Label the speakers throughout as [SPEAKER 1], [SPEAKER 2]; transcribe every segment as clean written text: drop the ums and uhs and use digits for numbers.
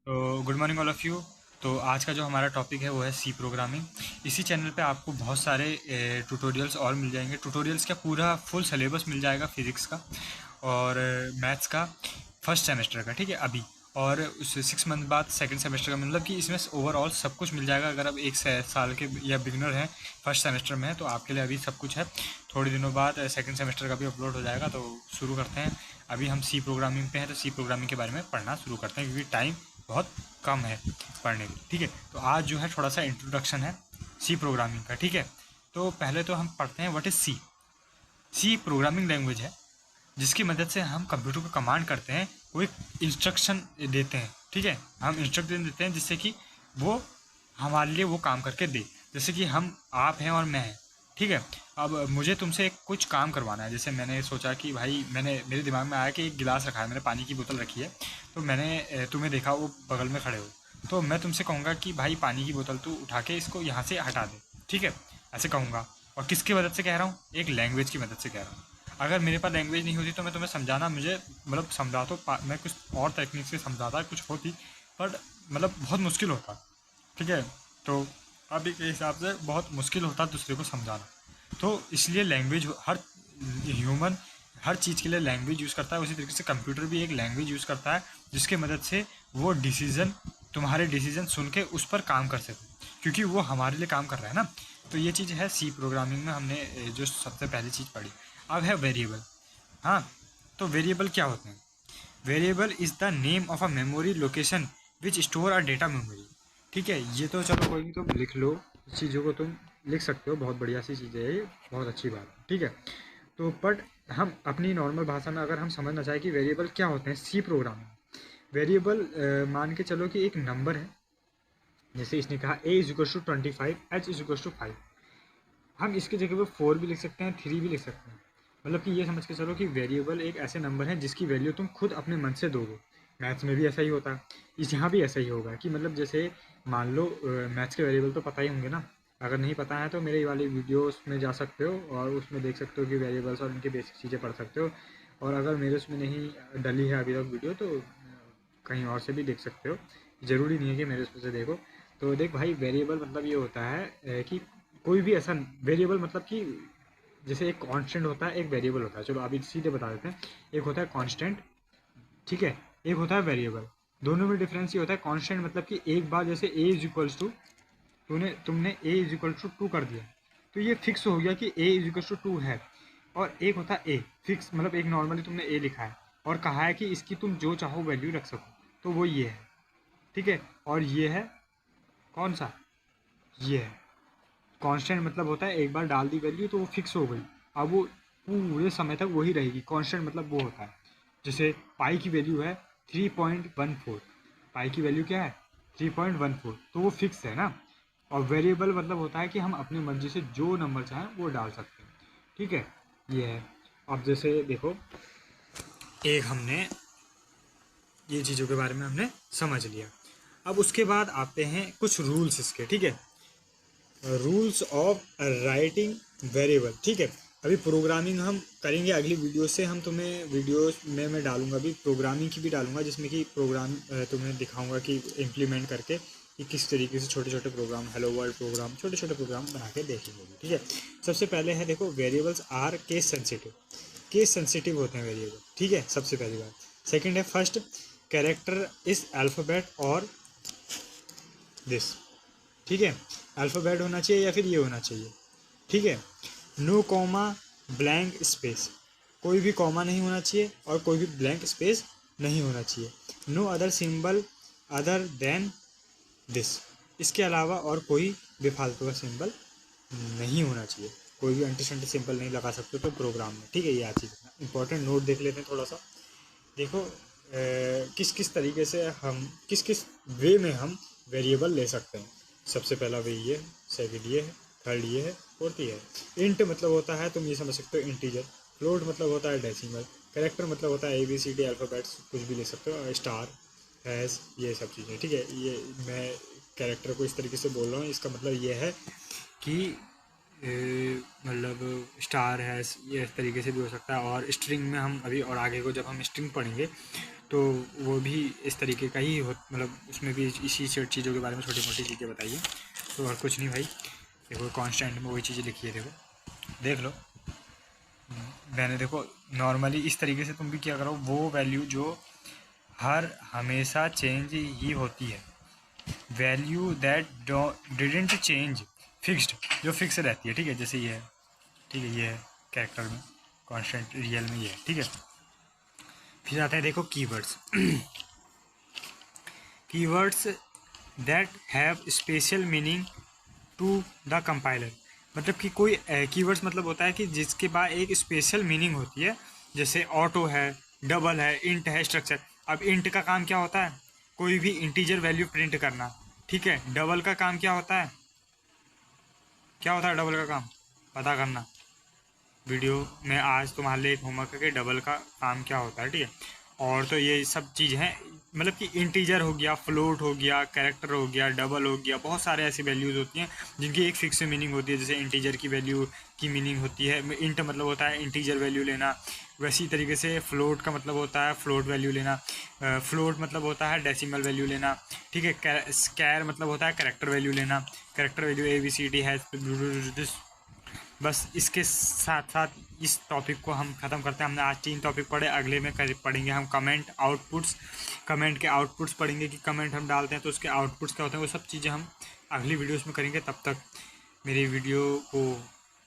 [SPEAKER 1] तो good morning all of you. तो आज का जो हमारा टॉपिक है वो है सी प्रोग्रामिंग। इसी चैनल पे आपको बहुत सारे ट्यूटोरियल्स और मिल जाएंगे। ट्यूटोरियल्स का पूरा फुल सिलेबस मिल जाएगा फिज़िक्स का और मैथ्स का फर्स्ट सेमेस्टर का, ठीक है अभी। और उस 6 मंथ बाद सेकंड सेमेस्टर का, मतलब कि इसमें ओवरऑल सब कुछ मिल जाएगा। अगर आप एक साल के या बिगनर हैं, फर्स्ट सेमेस्टर में है, तो आपके लिए अभी सब कुछ है। थोड़े दिनों बाद सेकंड सेमेस्टर का भी अपलोड हो जाएगा। तो शुरू करते हैं। अभी हम सी प्रोग्रामिंग पे हैं, तो सी प्रोग्रामिंग के बारे में पढ़ना शुरू करते हैं क्योंकि टाइम बहुत कम है पढ़ने की, ठीक है। तो आज जो है थोड़ा सा इंट्रोडक्शन है सी प्रोग्रामिंग का, ठीक है। तो पहले तो हम पढ़ते हैं what is C. C programming language है जिसकी मदद से हम कंप्यूटर को कमांड करते हैं, कोई इंस्ट्रक्शन देते हैं, ठीक है। हम इंस्ट्रक्शन देते हैं जिससे कि वो हमारे लिए वो काम करके दे। जैसे कि हम आप हैं और मैं हैं, ठीक है। अब मुझे तुमसे एक कुछ काम करवाना है। जैसे मैंने सोचा कि भाई मेरे दिमाग में आया कि एक गिलास रखा है, मैंने पानी की बोतल रखी है। तो मैंने तुम्हें देखा, वो बगल में खड़े हो। तो मैं तुमसे कहूँगा कि भाई पानी की बोतल तू उठा के इसको यहाँ से हटा दे, ठीक है। ऐसे कहूँगा। और किसकी मदद से कह रहा हूँ? एक लैंग्वेज की मदद से कह रहा हूँ। अगर मेरे पास लैंग्वेज नहीं होती तो मैं तुम्हें समझाना, मुझे मतलब समझा तो मैं कुछ और टेक्निक से समझाता, कुछ होती, पर मतलब बहुत मुश्किल होता, ठीक है। तो अभी के हिसाब से बहुत मुश्किल होता दूसरे को समझाना। तो इसलिए लैंग्वेज, हर ह्यूमन हर चीज़ के लिए लैंग्वेज यूज़ करता है। उसी तरीके से कंप्यूटर भी एक लैंग्वेज यूज़ करता है जिसके मदद से वो डिसीज़न, तुम्हारे डिसीज़न सुन के उस पर काम कर सके, क्योंकि वो हमारे लिए काम कर रहा है ना। तो ये चीज़ है सी प्रोग्रामिंग में हमने जो सबसे पहली चीज़ पढ़ी। अब है वेरिएबल। हाँ, तो वेरिएबल क्या होते हैं? Variable is the name of a memory location which store a data memory, ठीक है। ये तो चलो कोई नहीं, तुम लिख लो, इस चीज़ों को तुम लिख सकते हो, बहुत बढ़िया सी चीज़ है ये, बहुत अच्छी बात है, ठीक है। तो बट हम अपनी नॉर्मल भाषा में अगर हम समझना चाहें कि वेरिएबल क्या होते हैं सी प्रोग्राम में। वेरिएबल मान के चलो कि एक नंबर है। जैसे इसने कहा A is equal to 25, H is equal to 5। हम इसकी जगह पे 4 भी लिख सकते हैं, 3 भी लिख सकते हैं। मतलब कि ये समझ के चलो कि वेरिएबल एक ऐसे नंबर है जिसकी वैल्यू तुम खुद अपने मन से दोगे। मैथ्स में भी ऐसा ही होता है, इस यहाँ भी ऐसा ही होगा कि मतलब जैसे मान लो मैथ्स के वेरिएबल तो पता ही होंगे ना। अगर नहीं पता है तो मेरी वाली वीडियोस में जा सकते हो और उसमें देख सकते हो कि वेरिएबल्स और उनकी बेसिक चीज़ें पढ़ सकते हो। और अगर मेरे उसमें नहीं डली है अभी तक वीडियो, तो कहीं और से भी देख सकते हो। ज़रूरी नहीं है कि मेरे उसमें से देखो। तो देख भाई, वेरिएबल मतलब ये होता है कि कोई भी ऐसा वेरिएबल, मतलब कि जैसे एक कांस्टेंट होता है, एक वेरिएबल होता है। चलो अभी सीधे बता देते हैं। एक होता है कांस्टेंट, ठीक है। एक होता है वेरिएबल। दोनों में डिफरेंस ये होता है, कांस्टेंट मतलब कि एक बार जैसे ए इज इक्वल्स टू, तुमने ए इज इक्वल टू 2 कर दिया, तो ये फिक्स हो गया कि ए इज इक्वल टू 2 है। और एक होता है ए फिक्स, मतलब एक नॉर्मली तुमने ए लिखा है और कहा है कि इसकी तुम जो चाहो वैल्यू रख सको, तो वो ये है, ठीक है। और ये है कौन सा? ये है कांस्टेंट, मतलब होता है एक बार डाल दी वैल्यू तो वो फिक्स हो गई। अब वो पूरे समय तक वही रहेगी। कांस्टेंट मतलब वो होता है, जैसे पाई की वैल्यू है 3.14। पाई की वैल्यू क्या है? 3.14, तो वो फिक्स है ना। और वेरिएबल मतलब होता है कि हम अपनी मर्जी से जो नंबर चाहें वो डाल सकते हैं, ठीक है। ये है। अब जैसे देखो, एक हमने ये चीज़ों के बारे में हमने समझ लिया। अब उसके बाद आते हैं कुछ रूल्स इसके, ठीक है। रूल्स ऑफ राइटिंग वेरिएबल, ठीक है। अभी प्रोग्रामिंग हम करेंगे अगली वीडियो से। हम तुम्हें वीडियोस में मैं डालूंगा, अभी प्रोग्रामिंग की भी डालूंगा, जिसमें कि प्रोग्राम तुम्हें दिखाऊंगा कि इम्प्लीमेंट करके कि किस तरीके से छोटे छोटे प्रोग्राम, हेलो वर्ल्ड प्रोग्राम, छोटे छोटे प्रोग्राम बना के देखेंगे, ठीक है। सबसे पहले है देखो, variables are case sensitive. Case sensitive होते हैं वेरिएबल, ठीक है, सबसे पहली बात। सेकेंड है फर्स्ट कैरेक्टर इज अल्फ़ाबेट और दिस, ठीक है। अल्फ़ाबेट होना चाहिए या फिर ये होना चाहिए, ठीक है। नो कॉमा, ब्लैंक स्पेस, कोई भी कॉमा नहीं होना चाहिए और कोई भी ब्लैंक स्पेस नहीं होना चाहिए। No other symbol other than this, इसके अलावा और कोई बेफालतू का सिंबल नहीं होना चाहिए। कोई भी अंटी शंटी सिंबल नहीं लगा सकते तो प्रोग्राम में, ठीक है। ये आज चीज़ इंपॉर्टेंट नोट देख लेते हैं थोड़ा सा। देखो किस किस तरीके से हम, किस किस वे में हम वेरिएबल ले सकते हैं। सबसे पहला वे ये है, सेकंड ये है, थर्ड ये है, फोर्थ ये है। इंट मतलब होता है, तुम ये समझ सकते हो, इंटीजर। फ्लोट मतलब होता है डेसिमल। कैरेक्टर मतलब होता है ABCD अल्फ़ाबेट्स, कुछ भी ले सकते हो, स्टार, हैज़, ये सब चीज़ें, ठीक है। ये मैं कैरेक्टर को इस तरीके से बोल रहा हूँ, इसका मतलब ये है कि मतलब स्टार है, ये इस तरीके से भी हो सकता है। और स्ट्रिंग में हम अभी और आगे को जब हम स्ट्रिंग पढ़ेंगे तो वो भी इस तरीके का ही हो, मतलब उसमें भी इसी चीज़ों के बारे में छोटी मोटी चीज़ें बताइए। तो और कुछ नहीं भाई, देखो कांस्टेंट में वही चीज़ें लिखी है, देखो देख लो। मैंने देखो नॉर्मली इस तरीके से तुम भी क्या करो, वो वैल्यू जो हर हमेशा चेंज ही होती है, value that didn't change, fixed, जो फिक्स रहती है, ठीक है, जैसे ये है, ठीक है, ये है कैरेक्टर में, कांस्टेंट रियल में ये है, ठीक है। फिर आते हैं देखो keywords. Keywords that have special meaning to the compiler, मतलब कि कोई कीवर्ड्स मतलब होता है कि जिसके बाद एक स्पेशल मीनिंग होती है, जैसे ऑटो है, डबल है, इंट है, स्ट्रक्चर। अब इंट का काम क्या होता है, कोई भी इंटीजर वैल्यू प्रिंट करना, ठीक है। डबल का काम क्या होता है, क्या होता है डबल का काम, पता करना। वीडियो में आज तुम्हारे लिए एक होमवर्क है कि डबल का काम क्या होता है, ठीक है। और तो ये सब चीज़ हैं, मतलब कि इंटीजर हो गया, फ्लोट हो गया, कैरेक्टर हो गया, डबल हो गया, बहुत सारे ऐसी वैल्यूज़ होती हैं जिनकी एक फिक्स मीनिंग होती है। जैसे इंटीजर की वैल्यू की मीनिंग होती है, इंट मतलब होता है इंटीजर वैल्यू लेना, वैसी तरीके से फ्लोट का मतलब होता है फ्लोट वैल्यू लेना, फ्लोट मतलब होता है डेसिमल वैल्यू लेना, ठीक है। स्क्वायर मतलब होता है कैरेक्टर वैल्यू लेना, कैरेक्टर वैल्यू ABCD है। बस इसके साथ साथ इस टॉपिक को हम ख़त्म करते हैं। हमने आज 3 टॉपिक पढ़े, अगले में पढ़ेंगे हम कमेंट आउटपुट्स, कमेंट के आउटपुट्स पढ़ेंगे कि कमेंट हम डालते हैं तो उसके आउटपुट्स क्या होते हैं, वो सब चीज़ें हम अगली वीडियोस में करेंगे। तब तक मेरी वीडियो को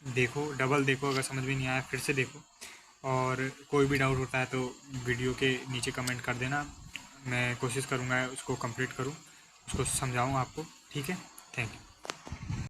[SPEAKER 1] देखो, डबल देखो, अगर समझ में नहीं आया फिर से देखो, और कोई भी डाउट होता है तो वीडियो के नीचे कमेंट कर देना, मैं कोशिश करूँगा उसको कंप्लीट करूँ, उसको समझाऊँ आपको, ठीक है। Thank you.